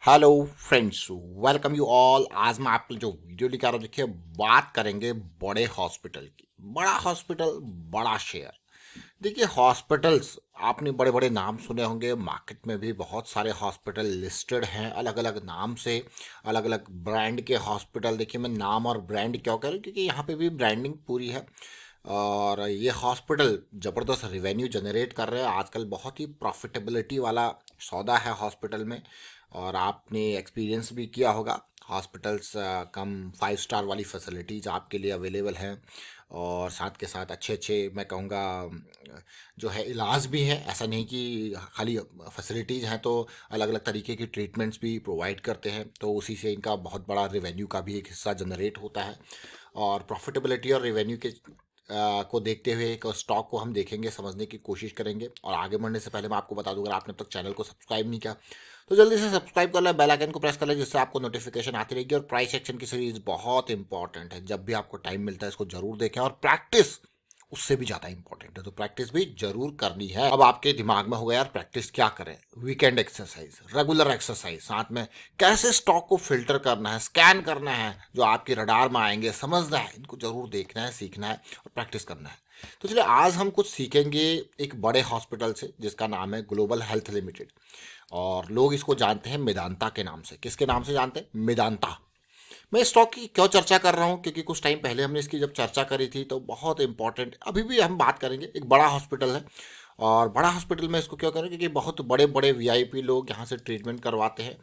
Hello friends, welcome you all. आज मैं आपके लिए जो वीडियो लेकर आ रहा हूँ, देखिए बात करेंगे बड़े हॉस्पिटल की। बड़ा हॉस्पिटल, बड़ा शेयर। देखिए हॉस्पिटल्स आपने बड़े बड़े नाम सुने होंगे, मार्केट में भी बहुत सारे हॉस्पिटल लिस्टेड हैं अलग अलग नाम से, अलग अलग ब्रांड के हॉस्पिटल। देखिए मैं नाम और ब्रांड क्यों कह रहा हूँ, क्योंकि यहाँ पे भी ब्रांडिंग पूरी है। और ये हॉस्पिटल ज़बरदस्त रेवेन्यू जनरेट कर रहे हैं आजकल, बहुत ही प्रॉफिटेबिलिटी वाला सौदा है हॉस्पिटल में। और आपने एक्सपीरियंस भी किया होगा, हॉस्पिटल्स कम 5 स्टार वाली फैसिलिटीज़ आपके लिए अवेलेबल हैं। और साथ के साथ अच्छे अच्छे मैं कहूँगा जो है इलाज भी हैं। ऐसा नहीं कि खाली फैसिलिटीज़ हैं, तो अलग अलग तरीके की ट्रीटमेंट्स भी प्रोवाइड करते हैं, तो उसी से इनका बहुत बड़ा रेवेन्यू का भी एक हिस्सा जनरेट होता है। और प्रॉफिटेबिलिटी और रेवेन्यू के को देखते हुए एक स्टॉक को हम देखेंगे, समझने की कोशिश करेंगे। और आगे बढ़ने से पहले मैं आपको बता दूं, अगर आपने अब तक चैनल को सब्सक्राइब नहीं किया तो जल्दी से सब्सक्राइब कर लें, बेल आइकन को प्रेस कर लें, जिससे आपको नोटिफिकेशन आती रहेगी। और प्राइस एक्शन की सीरीज बहुत इंपॉर्टेंट है, जब भी आपको टाइम मिलता है इसको जरूर देखें। और प्रैक्टिस उससे भी ज़्यादा इंपॉर्टेंट है, तो प्रैक्टिस भी जरूर करनी है। अब आपके दिमाग में होगा यार प्रैक्टिस क्या करें, वीकेंड एक्सरसाइज, रेगुलर एक्सरसाइज, साथ में कैसे स्टॉक को फिल्टर करना है, स्कैन करना है, जो आपके रडार में आएंगे, समझना है, इनको जरूर देखना है, सीखना है और प्रैक्टिस करना है। तो चलिए आज हम कुछ सीखेंगे एक बड़े हॉस्पिटल से, जिसका नाम है ग्लोबल हेल्थ लिमिटेड। और लोग इसको जानते हैं मेदांता के नाम से। किसके नाम से जानते हैं? मेदांता। मैं स्टॉक की क्यों चर्चा कर रहा हूँ, क्योंकि कुछ टाइम पहले हमने इसकी जब चर्चा करी थी तो बहुत इंपॉर्टेंट, अभी भी हम बात करेंगे। एक बड़ा हॉस्पिटल है, और बड़ा हॉस्पिटल में इसको क्यों करें, क्योंकि बहुत बड़े बड़े वीआईपी लोग यहाँ से ट्रीटमेंट करवाते हैं।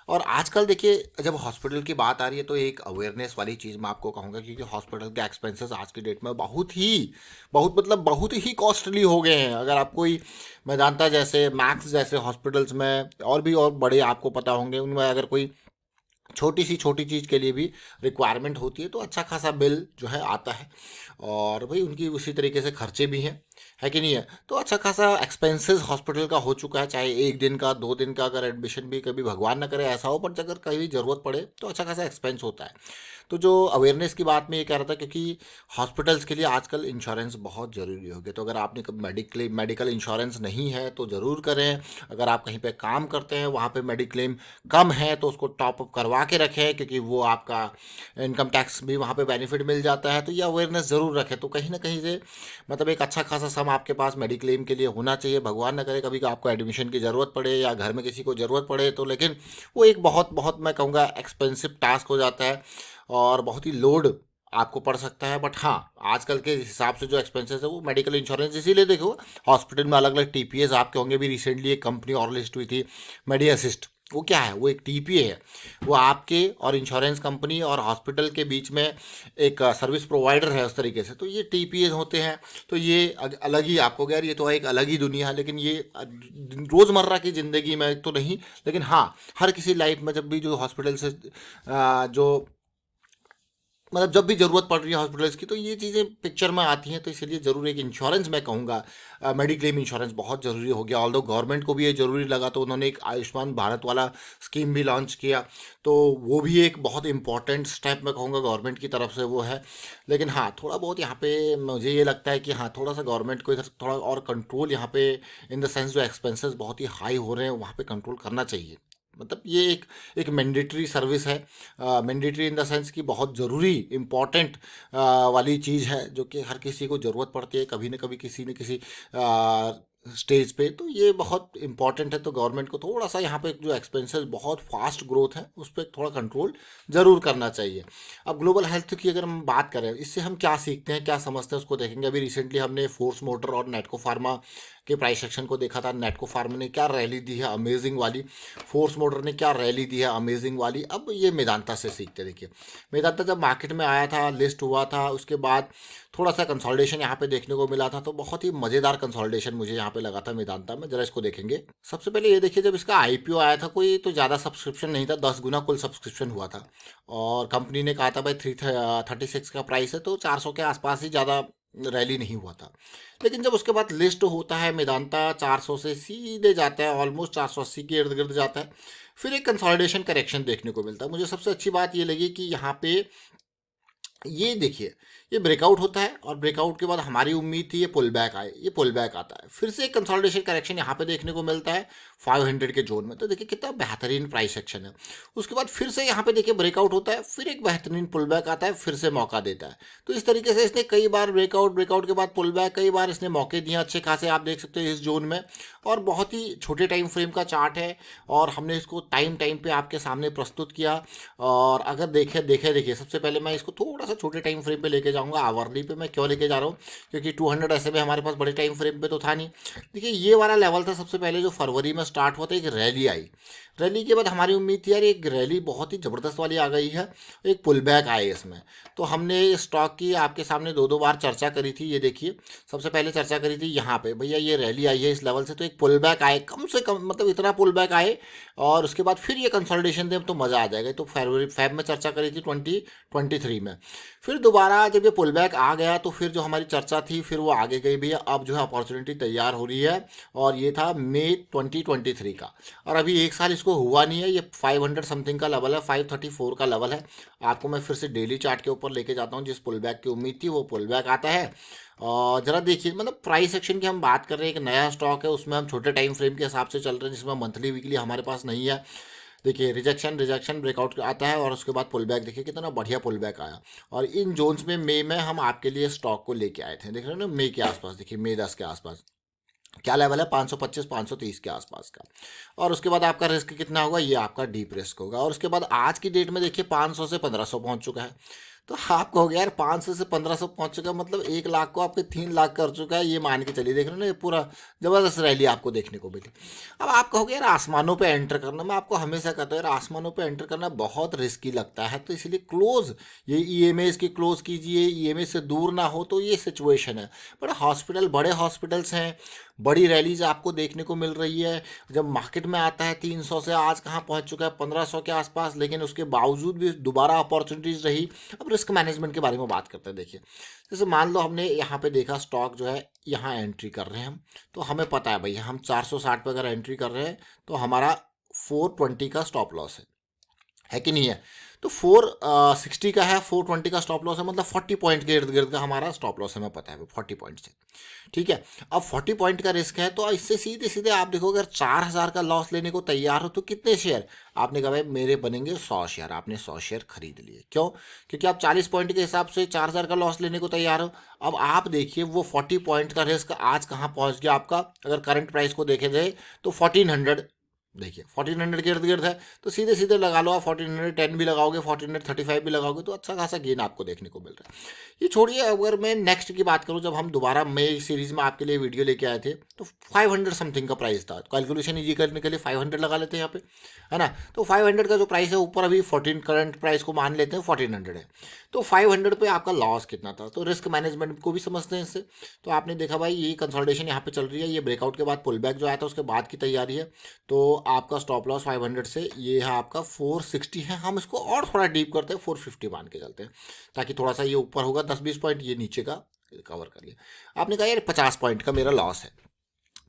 और आजकल देखिए जब हॉस्पिटल की बात आ रही है तो एक अवेयरनेस वाली चीज़ मैं आपको कहूँगा, क्योंकि हॉस्पिटल के एक्सपेंसेस आज की डेट में बहुत ही कॉस्टली हो गए हैं। अगर आप कोई मेदांता जैसे, मैक्स जैसे हॉस्पिटल्स में, और बड़े आपको पता होंगे, उनमें अगर कोई छोटी सी छोटी चीज़ के लिए भी रिक्वायरमेंट होती है तो अच्छा खासा बिल जो है आता है। और भाई उनकी उसी तरीके से खर्चे भी हैं, है कि नहीं है? तो अच्छा खासा एक्सपेंसेस हॉस्पिटल का हो चुका है, चाहे एक दिन का, 2 दिन का, अगर एडमिशन भी कभी भगवान ना करे ऐसा हो, बट अगर कभी ज़रूरत पड़े तो अच्छा खासा एक्सपेंस होता है। तो जो अवेयरनेस की बात मैं ये कह रहा था, क्योंकि हॉस्पिटल्स के लिए आजकल इंश्योरेंस बहुत ज़रूरी हो गया। तो अगर आपने मेडिकल इंश्योरेंस नहीं है तो ज़रूर करें। अगर आप कहीं पे काम करते हैं, वहाँ पे मेडिक्लेम कम है तो उसको टॉप अप करवा के रखें, क्योंकि वो आपका इनकम टैक्स भी वहाँ पे बेनिफिट मिल जाता है। तो ये अवेयरनेस ज़रूर रखें, तो कहीं ना कहीं से मतलब एक अच्छा खासा सम आपके पास मेडिक्लेम के लिए होना चाहिए। भगवान ना करे कभी आपको एडमिशन की ज़रूरत पड़े या घर में किसी को ज़रूरत पड़े, तो लेकिन वो एक बहुत बहुत मैं कहूँगा एक्सपेंसिव टास्क हो जाता है, और बहुत ही लोड आपको पड़ सकता है। बट हाँ, आजकल के हिसाब से जो एक्सपेंसेस है वो मेडिकल इंश्योरेंस, इसीलिए देखो हॉस्पिटल में अलग अलग टीपीएस आपके होंगे। भी रिसेंटली एक कंपनी और लिस्ट हुई थी, मेडी असिस्ट। वो क्या है? वो एक टीपीए है। वो आपके और इंश्योरेंस कंपनी और हॉस्पिटल के बीच में एक सर्विस प्रोवाइडर है, उस तरीके से। तो ये टीपीए होते हैं। तो ये अलग ही आपको यार, ये तो एक अलग ही दुनिया है। लेकिन ये रोज़मर्रा की ज़िंदगी में तो नहीं, लेकिन हाँ हर किसी लाइफ में जब भी जो हॉस्पिटल से जो मतलब जब भी ज़रूरत पड़ रही है हॉस्पिटल्स की, तो ये चीज़ें पिक्चर में आती हैं। तो इसलिए ज़रूर एक इंश्योरेंस मैं कहूँगा, मेडिक्लेम इंश्योरेंस बहुत ज़रूरी हो गया। ऑल्दो गवर्नमेंट को भी ये ज़रूरी लगा तो उन्होंने एक आयुष्मान भारत वाला स्कीम भी लॉन्च किया। तो वो भी एक बहुत इंपॉर्टेंट स्टेप मैं कहूँगा गवर्नमेंट की तरफ से वो है। लेकिन हाँ थोड़ा बहुत यहाँ पे मुझे ये लगता है कि हाँ थोड़ा सा गवर्नमेंट को इधर थोड़ा और कंट्रोल यहाँ पे, इन द सेंस जो एक्सपेंसेस बहुत ही हाई हो रहे हैं वहाँ पे कंट्रोल करना चाहिए। मतलब ये एक मैंडेटरी सर्विस है। मैंडेटरी इन द सेंस कि बहुत ज़रूरी इम्पॉर्टेंट वाली चीज़ है, जो कि हर किसी को ज़रूरत पड़ती है कभी न कभी, किसी न किसी स्टेज पे। तो ये बहुत इंपॉर्टेंट है। तो गवर्नमेंट को थोड़ा सा यहाँ पे जो एक्सपेंसेस बहुत फास्ट ग्रोथ है उस पर थोड़ा कंट्रोल ज़रूर करना चाहिए। अब ग्लोबल हेल्थ की अगर हम बात करें, इससे हम क्या सीखते हैं, क्या समझते हैं, उसको देखेंगे। अभी रिसेंटली हमने फोर्स मोटर और नेटको फार्मा के प्राइस सेक्शन को देखा था। नेटको फार्मा ने क्या रैली दी है अमेजिंग वाली, फोर्स मोटर ने क्या रैली दी है अमेजिंग वाली। अब ये मेदांता से सीखते। देखिए मेदांता जब मार्केट में आया था, लिस्ट हुआ था, उसके बाद थोड़ा सा कंसोलिडेशन यहाँ पे देखने को मिला था। तो बहुत ही मज़ेदार कंसोलिडेशन मुझे यहाँ पे लगा था मेदांता में। जरा इसको देखेंगे। सबसे पहले ये देखिए, जब इसका आईपीओ आया था कोई तो ज़्यादा सब्सक्रिप्शन नहीं था, 10 गुना कुल सब्सक्रिप्शन हुआ था। और कंपनी ने कहा था भाई 336 का प्राइस है, तो 400 के आसपास ही, ज़्यादा रैली नहीं हुआ था। लेकिन जब उसके बाद लिस्ट होता है मेदांता, 400 से सीधे जाता है, ऑलमोस्ट 480 के इर्द गिर्द जाता है। फिर एक कंसोलिडेशन करेक्शन देखने को मिलता है। मुझे सबसे अच्छी बात ये लगी कि यहाँ पे ये देखिए, ये ब्रेकआउट होता है और ब्रेकआउट के बाद हमारी उम्मीद थी ये पुल बैक आए, ये पुल बैक आता है, फिर से एक कंसोलिडेशन करेक्शन यहाँ पे देखने को मिलता है 500 के जोन में। तो देखिए कितना बेहतरीन प्राइस एक्शन है। उसके बाद फिर से यहाँ पे देखिए ब्रेकआउट होता है, फिर एक बेहतरीन पुल बैक आता है, फिर से मौका देता है। तो इस तरीके से इसने कई बार ब्रेकआउट के बाद पुल बैक, कई बार इसने मौके दिए अच्छे खासे, आप देख सकते हो इस जोन में। और बहुत ही छोटे टाइम फ्रेम का चार्ट है और हमने इसको टाइम टाइम पे आपके सामने प्रस्तुत किया। और अगर देखिए सबसे पहले मैं इसको थोड़ा सा छोटे टाइम फ्रेम पे लेके जाऊंगा। आवरली पे मैं क्यों लेके जा रहा हूँ, क्योंकि 200 ऐसे में हमारे पास बड़े टाइम फ्रेम पे तो था नहीं। देखिए ये वाला लेवल था सबसे पहले जो फरवरी में स्टार्ट हुआ था, एक रैली आई। रैली के बाद हमारी उम्मीद थी यार एक रैली बहुत ही ज़बरदस्त वाली आ गई है, एक पुल बैक आए इसमें। तो हमने स्टॉक की आपके सामने दो दो बार चर्चा करी थी। ये देखिए सबसे पहले चर्चा करी थी यहाँ पे, भैया ये रैली आई है इस लेवल से, तो एक पुल बैक आए कम से कम, मतलब इतना पुल बैक आए और उसके बाद फिर ये कंसोलिडेशन दे तो मज़ा आ जाएगा। तो फैब में चर्चा करी थी 2023 में। फिर दोबारा जब ये पुल बैक आ गया तो फिर जो हमारी चर्चा थी फिर वो आगे गई भैया, अब जो है अपॉर्चुनिटी तैयार हो रही है। और ये था मई 2023 का, और अभी एक साल इसको हुआ नहीं है। ये 500 समथिंग का लेवल है, 534 का लेवल है। आपको मैं फिर से डेली चार्ट के ऊपर लेके जाता हूँ, जिस पुल बैक की उम्मीद थी वो पुल बैक आता है। और ज़रा देखिए, मतलब प्राइस एक्शन की हम बात कर रहे हैं, एक नया स्टॉक है, उसमें हम छोटे टाइम फ्रेम के हिसाब से चल रहे हैं, जिसमें मंथली वीकली हमारे पास नहीं है। देखिए रिजेक्शन ब्रेकआउट आता है और उसके बाद पुल बैक, देखिए कितना बढ़िया पुल बैक आया। और इन जोन्स में मई में हम आपके लिए स्टॉक को लेके आए थे, देख रहे हो ना, मई के आसपास, देखिए मई 10 के आसपास क्या लेवल है, 525 530 के आसपास का। और उसके बाद आपका रिस्क कितना होगा, ये आपका डीप रिस्क होगा। और उसके बाद आज की डेट में देखिए 500 से 1500 पहुंच चुका है। तो आप कहोगे यार 500 से 1500 पहुंच चुका है, मतलब 1 लाख को आपके 3 लाख कर चुका है, ये मान के चलिए। देख रहे हो ना, ये पूरा जबरदस्त रैली आपको देखने को मिली। अब आप कहोगे यार आसमानों पे एंटर करना, मैं आपको हमेशा कहता हूँ यार आसमानों पे एंटर करना बहुत रिस्की लगता है, तो इसलिए क्लोज, ये ईएमएस की क्लोज कीजिए, ईएमएस से दूर ना हो, तो ये सिचुएशन है। बट हॉस्पिटल, बड़े हॉस्पिटल्स हैं, बड़ी रैलीज आपको देखने को मिल रही है। जब मार्केट में आता है 300 से, आज कहाँ पहुँच चुका है 1500 के आसपास, लेकिन उसके बावजूद भी दोबारा अपॉर्चुनिटीज़ रही। अब रिस्क मैनेजमेंट के बारे में बात करते हैं। देखिए जैसे मान लो हमने यहाँ पे देखा स्टॉक जो है, यहाँ एंट्री कर रहे हैं हम, तो हमें पता है भाई हम 460 पे अगर एंट्री कर रहे हैं तो हमारा 420 का स्टॉप लॉस है कि नहीं है। तो 460 का है, 420 का स्टॉप लॉस है, मतलब 40 पॉइंट के इर्द गिर्द का हमारा स्टॉप लॉस है, हमें पता है 40 पॉइंट से। ठीक है, अब 40 पॉइंट का रिस्क है, तो इससे सीधे सीधे आप देखोगे अगर 4000 का लॉस लेने को तैयार हो तो कितने शेयर, आपने कहा भाई मेरे बनेंगे 100 शेयर, आपने 100 शेयर खरीद लिए। क्यों? क्योंकि आप 40 पॉइंट के हिसाब से 4000 का लॉस लेने को तैयार हो। अब आप देखिए वो 40 पॉइंट का रिस्क आज कहाँ पहुँच गया आपका, अगर करंट प्राइस को देखे जाए तो 1400, देखिए 1400 के इर्द गिर्द है। तो सीधे सीधे लगा लो आप, 1410 भी लगाओगे, 1435 भी लगाओगे, तो अच्छा खासा गेन आपको देखने को मिल रहा है। ये छोड़िए, अगर मैं नेक्स्ट की बात करूं, जब हम दोबारा मई सीरीज में आपके लिए वीडियो लेके आए थे तो 500 समथिंग का प्राइस था। कैलकुलेशन इजी करने के लिए 500 लगा लेते हैं यहाँ पे, है ना। तो 500 का जो प्राइस है ऊपर, अभी 14 करंट प्राइस को मान लेते हैं 1400 है, तो 500 पे आपका लॉस कितना था। तो रिस्क मैनेजमेंट को भी समझते हैं इससे। तो आपने देखा भाई ये कंसोलिडेशन यहाँ पे चल रही है, ये ब्रेकआउट के बाद पुल बैक जो आया था उसके बाद की तैयारी है। तो आपका स्टॉप लॉस 500 से, ये है आपका 460 है। हम इसको और थोड़ा डीप करते हैं, 450 मान के चलते हैं, ताकि थोड़ा सा ये ऊपर होगा 10-20 पॉइंट, ये नीचे का कवर कर लिया। आपने कहा यार 50 पॉइंट का मेरा लॉस है,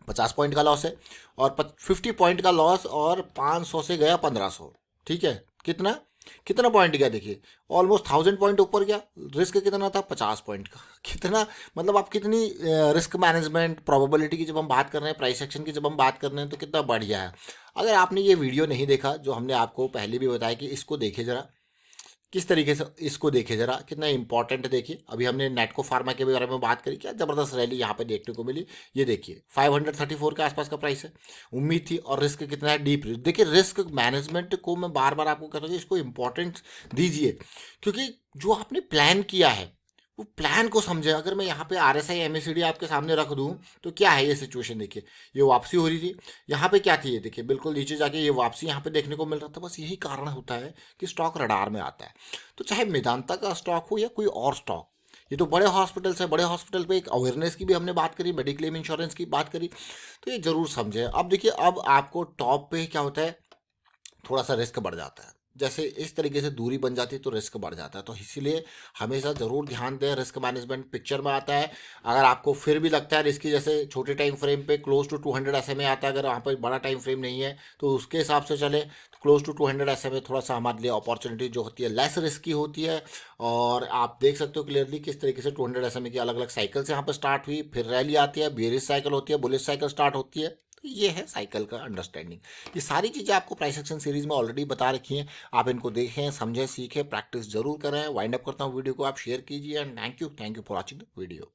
50 पॉइंट का लॉस है और 50 पॉइंट का लॉस, और 500 से गया 1500। ठीक है, कितना कितना पॉइंट गया, देखिए ऑलमोस्ट 1000 पॉइंट ऊपर गया। रिस्क कितना था, 50 पॉइंट का। कितना, मतलब आप कितनी रिस्क मैनेजमेंट, प्रोबेबिलिटी की जब हम बात कर रहे हैं, प्राइस एक्शन की जब हम बात कर रहे हैं, तो कितना बढ़िया है। अगर आपने ये वीडियो नहीं देखा, जो हमने आपको पहले भी बताया कि इसको देखिए जरा, किस तरीके से इसको देखे जरा, कितना इंपॉर्टेंट है। देखिए अभी हमने नेटको फार्मा के बारे में बात करी, क्या जबरदस्त रैली यहाँ पे देखने को मिली। ये देखिए 534 के आसपास का प्राइस है, उम्मीद थी, और रिस्क कितना है, डीप रिस्क। देखिए रिस्क मैनेजमेंट को मैं बार बार आपको कह रहा हूँ, इसको इंपॉर्टेंस दीजिए, क्योंकि जो आपने प्लान किया है वो प्लान को समझे। अगर मैं यहाँ पे RSI MACD आपके सामने रख दूँ तो क्या है ये सिचुएशन, देखिए ये वापसी हो रही थी, यहाँ पे क्या थी, ये देखिए बिल्कुल नीचे जाके ये वापसी यहाँ पे देखने को मिल रहा था। बस यही कारण होता है कि स्टॉक रडार में आता है। तो चाहे मेदांता का स्टॉक हो या कोई और स्टॉक, ये तो बड़े हॉस्पिटल्स है, बड़े हॉस्पिटल पे एक अवेयरनेस की भी हमने बात करी, मेडिक्लेम इंश्योरेंस की बात करी, तो ये जरूर समझे। अब देखिए अब आपको टॉप पे क्या होता है, थोड़ा सा रिस्क बढ़ जाता है। जैसे इस तरीके से दूरी बन जाती है तो रिस्क बढ़ जाता है। तो इसीलिए हमेशा ज़रूर ध्यान दें, रिस्क मैनेजमेंट पिक्चर में आता है। अगर आपको फिर भी लगता है रिस्की, जैसे छोटे टाइम फ्रेम पे क्लोज टू 200 SMA आता है, अगर वहाँ पर बड़ा टाइम फ्रेम नहीं है तो उसके हिसाब से चले, तो क्लोज टू 200 SMA थोड़ा सा हमारे लिए अपॉर्चुनिटी जो होती है लेस रिस्की होती है। और आप देख सकते हो क्लियरली किस तरीके से 200 SMA की अलग अलग साइकिल्स यहाँ पर स्टार्ट हुई, फिर रैली आती है, बेरिस साइकिल होती है, बुलिस साइकिल स्टार्ट होती है। तो ये है साइकिल का अंडरस्टैंडिंग। ये सारी चीज़ें आपको प्राइस एक्शन सीरीज में ऑलरेडी बता रखी हैं, आप इनको देखें, समझें, सीखें, प्रैक्टिस जरूर करें। वाइंड अप करता हूँ वीडियो को, आप शेयर कीजिए and thank you for watching the video.